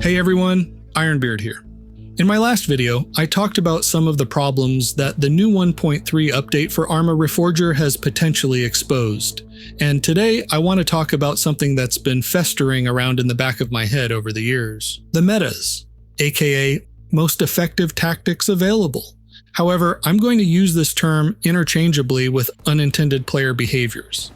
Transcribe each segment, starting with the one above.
Hey everyone, Ironbeard here. In my last video, I talked about some of the problems that the new 1.3 update for Arma Reforger has potentially exposed. And today, I want to talk about something that's been festering around in the back of my head over the years. The metas, aka most effective tactics available. However, I'm going to use this term interchangeably with unintended player behaviors.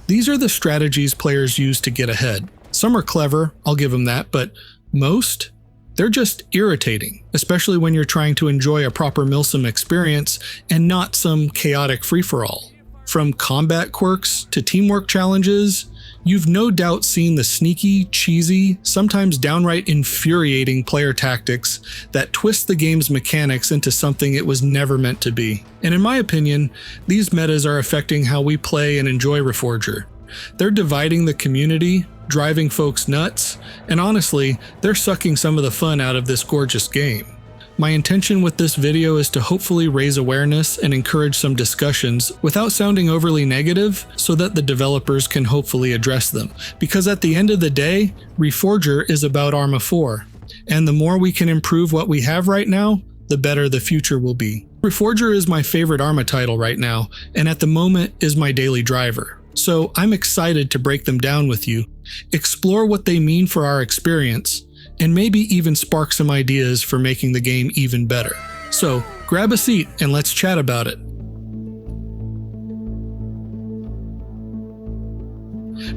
These are the strategies players use to get ahead. Some are clever, I'll give them that, but most? They're just irritating, especially when you're trying to enjoy a proper Milsim experience and not some chaotic free-for-all. From combat quirks to teamwork challenges, you've no doubt seen the sneaky, cheesy, sometimes downright infuriating player tactics that twist the game's mechanics into something it was never meant to be. And in my opinion, these metas are affecting how we play and enjoy Reforger. They're dividing the community, driving folks nuts, and honestly, they're sucking some of the fun out of this gorgeous game. My intention with this video is to hopefully raise awareness and encourage some discussions without sounding overly negative so that the developers can hopefully address them. Because at the end of the day, Reforger is about Arma 4, and the more we can improve what we have right now, the better the future will be. Reforger is my favorite Arma title right now, and at the moment is my daily driver. So I'm excited to break them down with you, explore what they mean for our experience, and maybe even spark some ideas for making the game even better. So grab a seat and let's chat about it.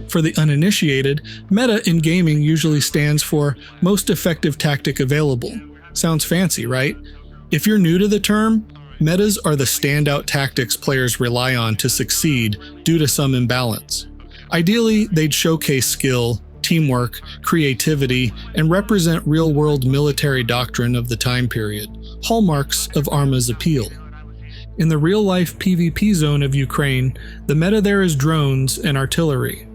For the uninitiated, meta in gaming usually stands for most effective tactic available. Sounds fancy, right? If you're new to the term, metas are the standout tactics players rely on to succeed due to some imbalance. Ideally, they'd showcase skill, teamwork, creativity, and represent real-world military doctrine of the time period, hallmarks of Arma's appeal. In the real-life PvP zone of Ukraine, the meta there is drones and artillery.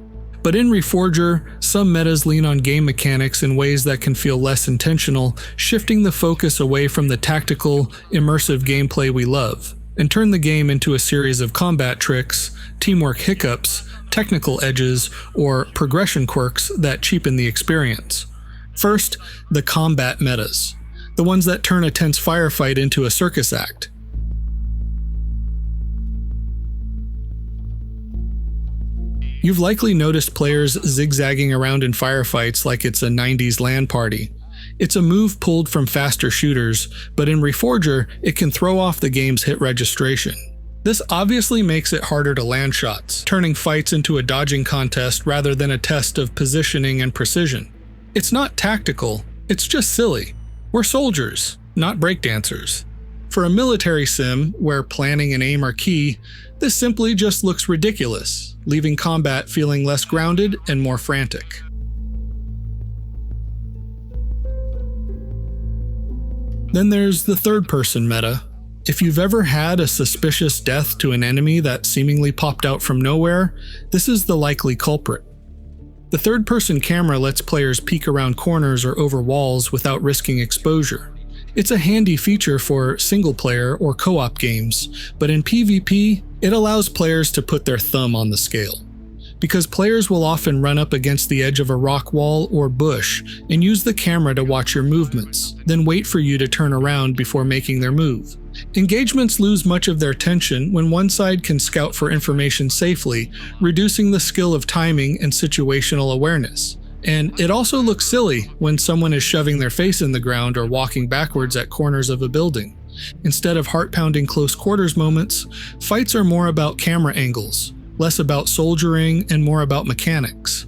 But in Reforger, some metas lean on game mechanics in ways that can feel less intentional, shifting the focus away from the tactical, immersive gameplay we love, and turn the game into a series of combat tricks, teamwork hiccups, technical edges, or progression quirks that cheapen the experience. First, the combat metas, the ones that turn a tense firefight into a circus act. You've likely noticed players zigzagging around in firefights like it's a 90s LAN party. It's a move pulled from faster shooters, but in Reforger, it can throw off the game's hit registration. This obviously makes it harder to land shots, turning fights into a dodging contest rather than a test of positioning and precision. It's not tactical, it's just silly. We're soldiers, not breakdancers. For a military sim, where planning and aim are key, this simply just looks ridiculous, leaving combat feeling less grounded and more frantic. Then there's the third-person meta. If you've ever had a suspicious death to an enemy that seemingly popped out from nowhere, this is the likely culprit. The third-person camera lets players peek around corners or over walls without risking exposure. It's a handy feature for single-player or co-op games, but in PvP, it allows players to put their thumb on the scale. Because players will often run up against the edge of a rock wall or bush and use the camera to watch your movements, then wait for you to turn around before making their move. Engagements lose much of their tension when one side can scout for information safely, reducing the skill of timing and situational awareness. And it also looks silly when someone is shoving their face in the ground or walking backwards at corners of a building. Instead of heart-pounding close quarters moments, fights are more about camera angles, less about soldiering and more about mechanics.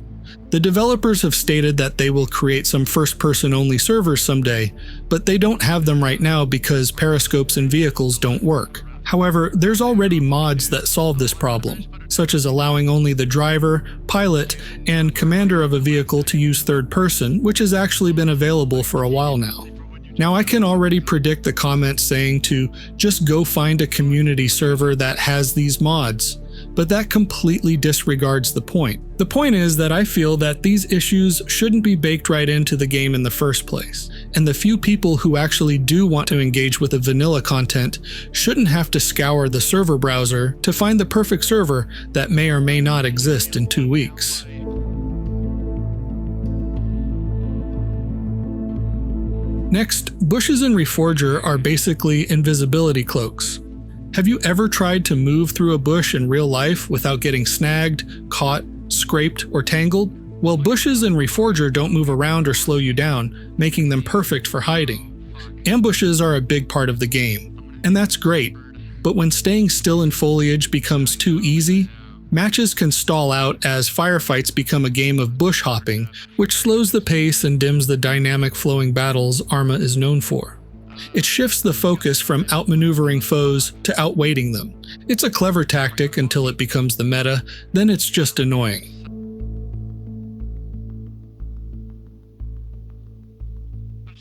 The developers have stated that they will create some first-person only servers someday, but they don't have them right now because periscopes and vehicles don't work. However, there's already mods that solve this problem, such as allowing only the driver, pilot, and commander of a vehicle to use third person, which has actually been available for a while now. Now I can already predict the comments saying to just go find a community server that has these mods, but that completely disregards the point. The point is that I feel that these issues shouldn't be baked right into the game in the first place, and the few people who actually do want to engage with the vanilla content shouldn't have to scour the server browser to find the perfect server that may or may not exist in 2 weeks. Next, bushes in Reforger are basically invisibility cloaks. Have you ever tried to move through a bush in real life without getting snagged, caught, scraped, or tangled? Well, bushes in Reforger don't move around or slow you down, making them perfect for hiding. Ambushes are a big part of the game, and that's great, but when staying still in foliage becomes too easy, matches can stall out as firefights become a game of bush hopping, which slows the pace and dims the dynamic flowing battles Arma is known for. It shifts the focus from outmaneuvering foes to outweighting them. It's a clever tactic until it becomes the meta, then it's just annoying.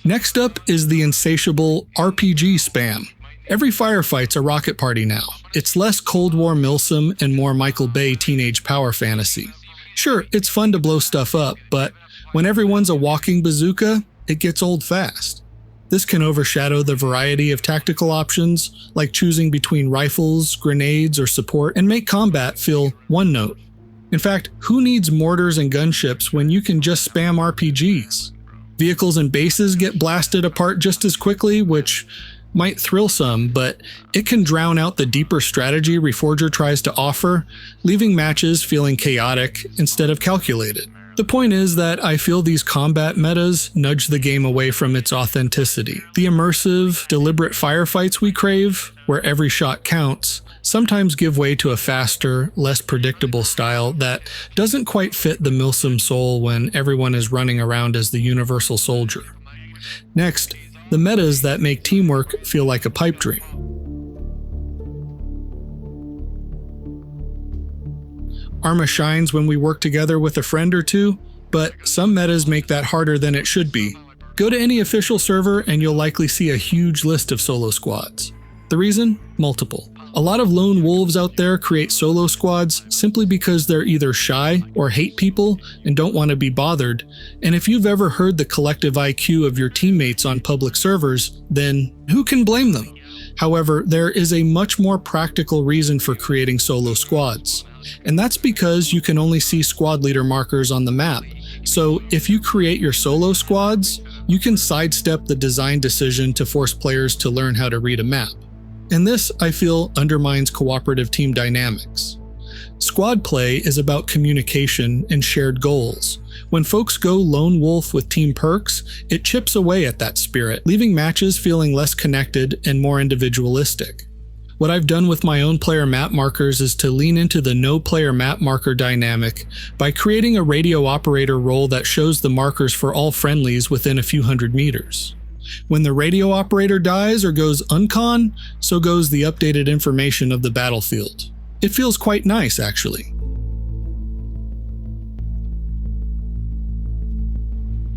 Next up is the insatiable RPG spam. Every firefight's a rocket party now. It's less Cold War Milsim and more Michael Bay teenage power fantasy. Sure, it's fun to blow stuff up, but when everyone's a walking bazooka, it gets old fast. This can overshadow the variety of tactical options, like choosing between rifles, grenades, or support, and make combat feel one-note. In fact, who needs mortars and gunships when you can just spam RPGs? Vehicles and bases get blasted apart just as quickly, which might thrill some, but it can drown out the deeper strategy Reforger tries to offer, leaving matches feeling chaotic instead of calculated. The point is that I feel these combat metas nudge the game away from its authenticity. The immersive, deliberate firefights we crave, where every shot counts, sometimes give way to a faster, less predictable style that doesn't quite fit the Milsim soul when everyone is running around as the universal soldier. Next, the metas that make teamwork feel like a pipe dream. Arma shines when we work together with a friend or two, but some metas make that harder than it should be. Go to any official server and you'll likely see a huge list of solo squads. The reason? Multiple. A lot of lone wolves out there create solo squads simply because they're either shy or hate people and don't want to be bothered, and if you've ever heard the collective IQ of your teammates on public servers, then who can blame them? However, there is a much more practical reason for creating solo squads, and that's because you can only see squad leader markers on the map. So if you create your solo squads, you can sidestep the design decision to force players to learn how to read a map. And this, I feel, undermines cooperative team dynamics. Squad play is about communication and shared goals. When folks go lone wolf with team perks, it chips away at that spirit, leaving matches feeling less connected and more individualistic. What I've done with my own player map markers is to lean into the no player map marker dynamic by creating a radio operator role that shows the markers for all friendlies within a few hundred meters. When the radio operator dies or goes uncon, so goes the updated information of the battlefield. It feels quite nice, actually.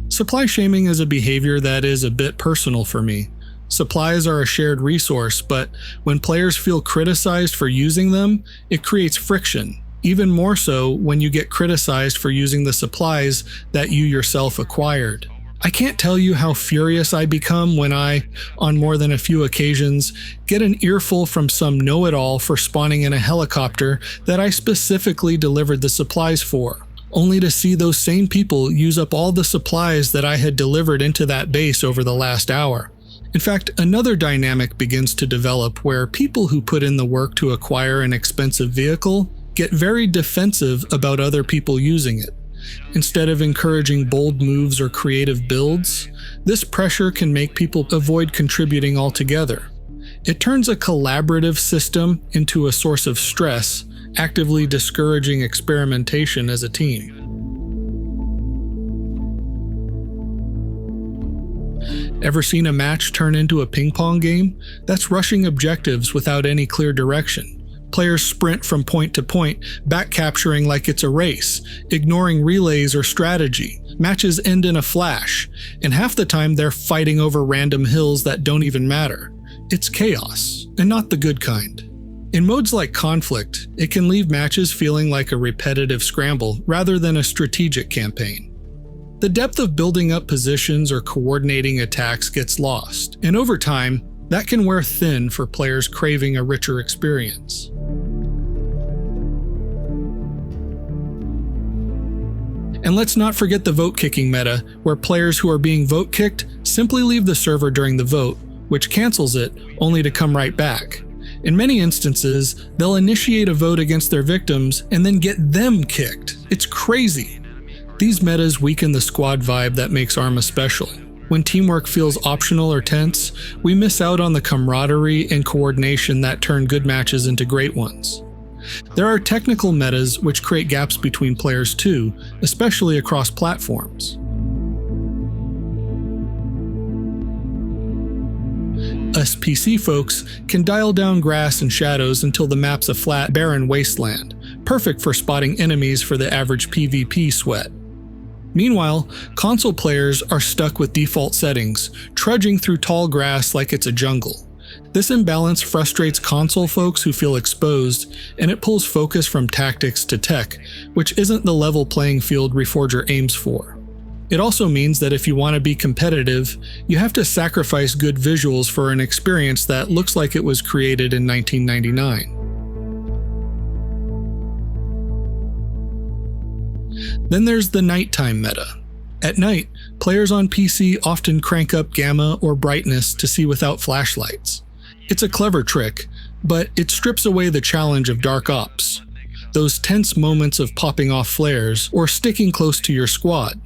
Supply shaming is a behavior that is a bit personal for me. Supplies are a shared resource, but when players feel criticized for using them, it creates friction. Even more so when you get criticized for using the supplies that you yourself acquired. I can't tell you how furious I become when I, on more than a few occasions, get an earful from some know-it-all for spawning in a helicopter that I specifically delivered the supplies for, only to see those same people use up all the supplies that I had delivered into that base over the last hour. In fact, another dynamic begins to develop where people who put in the work to acquire an expensive vehicle get very defensive about other people using it. Instead of encouraging bold moves or creative builds, this pressure can make people avoid contributing altogether. It turns a collaborative system into a source of stress, actively discouraging experimentation as a team. Ever seen a match turn into a ping pong game? That's rushing objectives without any clear direction. Players sprint from point to point, back capturing like it's a race, ignoring relays or strategy. Matches end in a flash, and half the time they're fighting over random hills that don't even matter. It's chaos, and not the good kind. In modes like Conflict, it can leave matches feeling like a repetitive scramble rather than a strategic campaign. The depth of building up positions or coordinating attacks gets lost, and over time, that can wear thin for players craving a richer experience. And let's not forget the vote kicking meta, where players who are being vote kicked simply leave the server during the vote, which cancels it, only to come right back. In many instances, they'll initiate a vote against their victims and then get them kicked. It's crazy. These metas weaken the squad vibe that makes Arma special. When teamwork feels optional or tense, we miss out on the camaraderie and coordination that turn good matches into great ones. There are technical metas which create gaps between players too, especially across platforms. Us PC folks can dial down grass and shadows until the map's a flat, barren wasteland, perfect for spotting enemies for the average PvP sweat. Meanwhile, console players are stuck with default settings, trudging through tall grass like it's a jungle. This imbalance frustrates console folks who feel exposed, and it pulls focus from tactics to tech, which isn't the level playing field Reforger aims for. It also means that if you want to be competitive, you have to sacrifice good visuals for an experience that looks like it was created in 1999. Then there's the nighttime meta. At night, players on PC often crank up gamma or brightness to see without flashlights. It's a clever trick, but it strips away the challenge of dark ops, those tense moments of popping off flares or sticking close to your squad.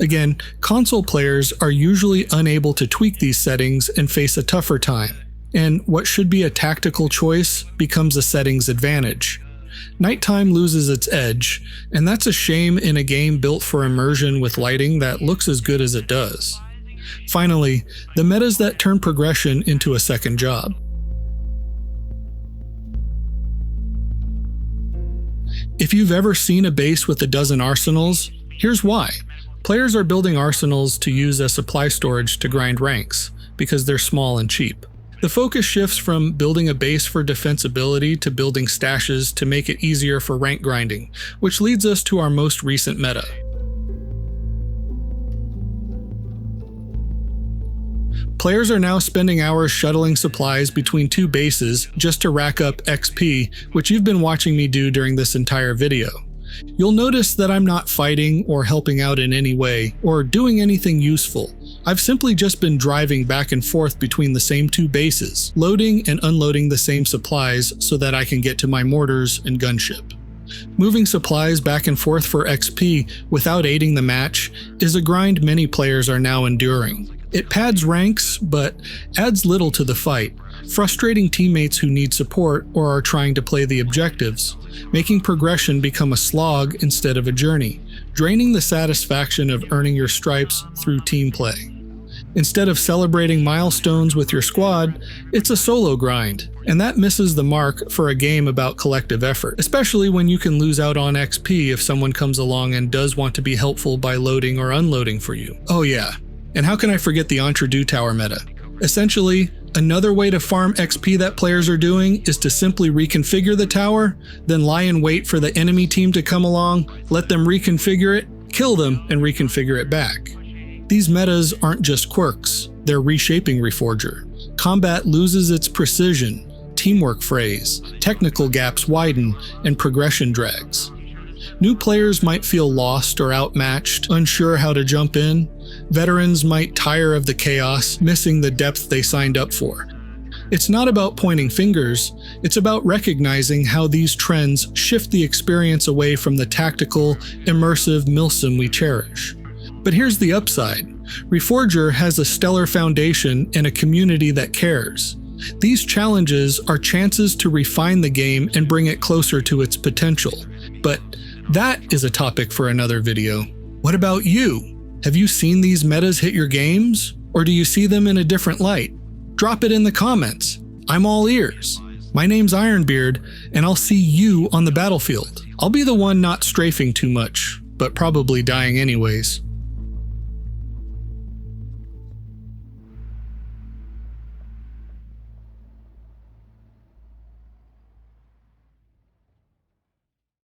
Again, console players are usually unable to tweak these settings and face a tougher time, and what should be a tactical choice becomes a settings advantage. Nighttime loses its edge, and that's a shame in a game built for immersion with lighting that looks as good as it does. Finally, the metas that turn progression into a second job. If you've ever seen a base with a dozen arsenals, here's why. Players are building arsenals to use as supply storage to grind ranks, because they're small and cheap. The focus shifts from building a base for defensibility to building stashes to make it easier for rank grinding, which leads us to our most recent meta. Players are now spending hours shuttling supplies between two bases just to rack up XP, which you've been watching me do during this entire video. You'll notice that I'm not fighting or helping out in any way, or doing anything useful. I've simply just been driving back and forth between the same two bases, loading and unloading the same supplies so that I can get to my mortars and gunship. Moving supplies back and forth for XP without aiding the match is a grind many players are now enduring. It pads ranks, but adds little to the fight, frustrating teammates who need support or are trying to play the objectives, making progression become a slog instead of a journey, draining the satisfaction of earning your stripes through team play. Instead of celebrating milestones with your squad, it's a solo grind, and that misses the mark for a game about collective effort, especially when you can lose out on XP if someone comes along and does want to be helpful by loading or unloading for you. Oh yeah, and how can I forget the Entre-deux Tower meta? Essentially, another way to farm XP that players are doing is to simply reconfigure the tower, then lie in wait for the enemy team to come along, let them reconfigure it, kill them, and reconfigure it back. These metas aren't just quirks, they're reshaping Reforger. Combat loses its precision, teamwork frays, technical gaps widen, and progression drags. New players might feel lost or outmatched, unsure how to jump in. Veterans might tire of the chaos, missing the depth they signed up for. It's not about pointing fingers, it's about recognizing how these trends shift the experience away from the tactical, immersive milsim we cherish. But here's the upside. Reforger has a stellar foundation and a community that cares. These challenges are chances to refine the game and bring it closer to its potential. But that is a topic for another video. What about you? Have you seen these metas hit your games? Or do you see them in a different light? Drop it in the comments. I'm all ears. My name's Ironbeard, and I'll see you on the battlefield. I'll be the one not strafing too much, but probably dying anyways.